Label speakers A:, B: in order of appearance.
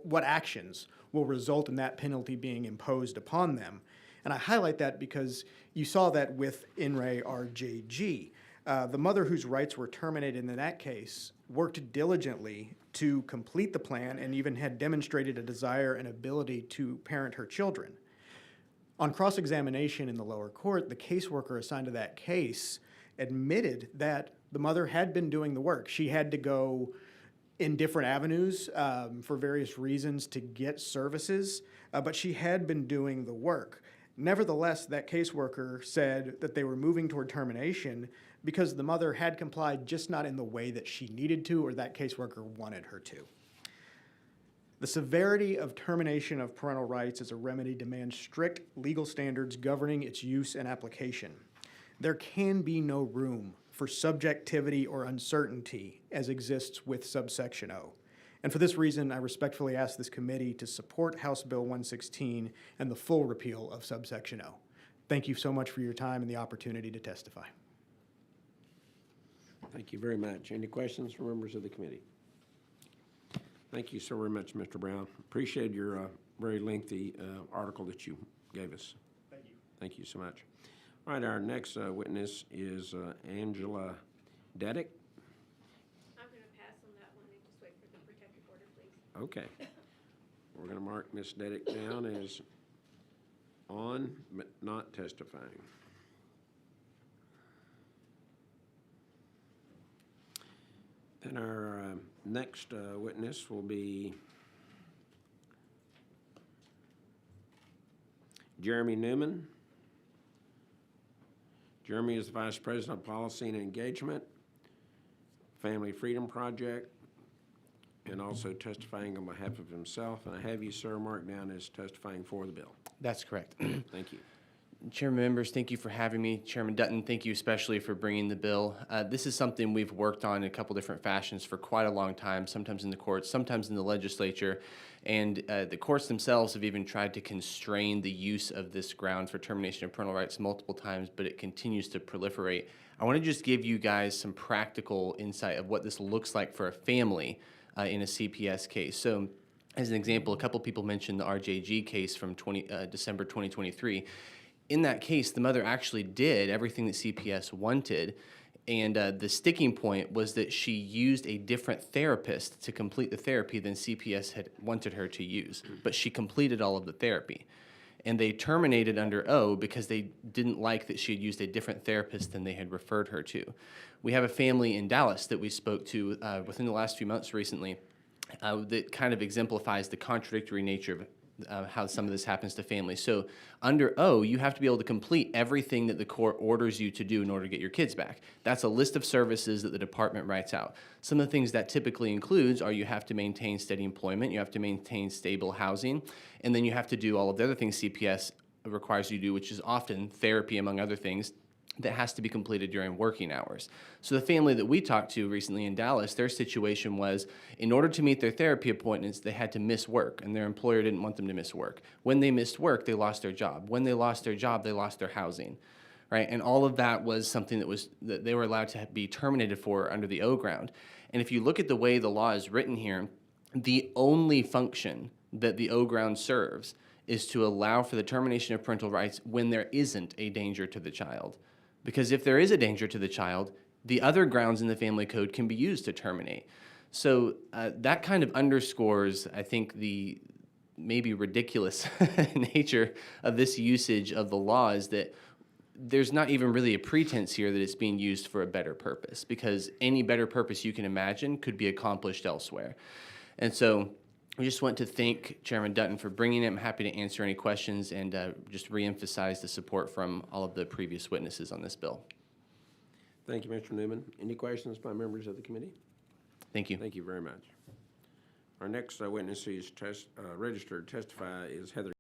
A: what actions will result in that penalty being imposed upon them. And I highlight that because you saw that with In re RJG. The mother whose rights were terminated in that case worked diligently to complete the plan and even had demonstrated a desire and ability to parent her children. On cross-examination in the lower court, the caseworker assigned to that case admitted that the mother had been doing the work. She had to go in different avenues for various reasons to get services, but she had been doing the work. Nevertheless, that caseworker said that they were moving toward termination because the mother had complied, just not in the way that she needed to or that caseworker wanted her to. The severity of termination of parental rights as a remedy demands strict legal standards governing its use and application. There can be no room for subjectivity or uncertainty as exists with subsection O. And for this reason, I respectfully ask this committee to support House Bill 116 and the full repeal of subsection O. Thank you so much for your time and the opportunity to testify.
B: Thank you very much. Any questions from members of the committee? Thank you so very much, Mr. Brown. Appreciate your very lengthy article that you gave us.
A: Thank you.
B: Thank you so much. All right, our next witness is Angela Dedick.
C: I'm going to pass on that one and just wait for the protective order, please.
B: Okay. We're going to mark Ms. Dedick down as on but not testifying. Then our next witness will be Jeremy Newman. Jeremy is the Vice President of Policy and Engagement, Family Freedom Project, and also testifying on behalf of himself. And I have you, sir, marked down as testifying for the bill.
D: That's correct.
B: Thank you.
D: Chairman, members, thank you for having me. Chairman Dutton, thank you especially for bringing the bill. This is something we've worked on in a couple different fashions for quite a long time, sometimes in the courts, sometimes in the legislature, and the courts themselves have even tried to constrain the use of this ground for termination of parental rights multiple times, but it continues to proliferate. I want to just give you guys some practical insight of what this looks like for a family in a CPS case. So, as an example, a couple people mentioned the RJG case from December 2023. In that case, the mother actually did everything that CPS wanted, and the sticking point was that she used a different therapist to complete the therapy than CPS had wanted her to use, but she completed all of the therapy. And they terminated under O because they didn't like that she had used a different therapist than they had referred her to. We have a family in Dallas that we spoke to within the last few months recently that kind of exemplifies the contradictory nature of how some of this happens to families. So under O, you have to be able to complete everything that the court orders you to do in order to get your kids back. That's a list of services that the department writes out. Some of the things that typically includes are you have to maintain steady employment, you have to maintain stable housing, and then you have to do all of the other things CPS requires you to do, which is often therapy, among other things, that has to be completed during working hours. So the family that we talked to recently in Dallas, their situation was in order to meet their therapy appointments, they had to miss work, and their employer didn't want them to miss work. When they missed work, they lost their job. When they lost their job, they lost their housing, right? And all of that was something that they were allowed to be terminated for under the O ground. And if you look at the way the law is written here, the only function that the O ground serves is to allow for the termination of parental rights when there isn't a danger to the child. Because if there is a danger to the child, the other grounds in the family code can be used to terminate. So that kind of underscores, I think, the maybe ridiculous nature of this usage of the law is that there's not even really a pretense here that it's being used for a better purpose, because any better purpose you can imagine could be accomplished elsewhere. And so we just want to thank Chairman Dutton for bringing it. I'm happy to answer any questions and just reemphasize the support from all of the previous witnesses on this bill.
B: Thank you, Mr. Newman. Any questions by members of the committee?
D: Thank you.
B: Thank you very much. Our next witness who is registered to testify is Heather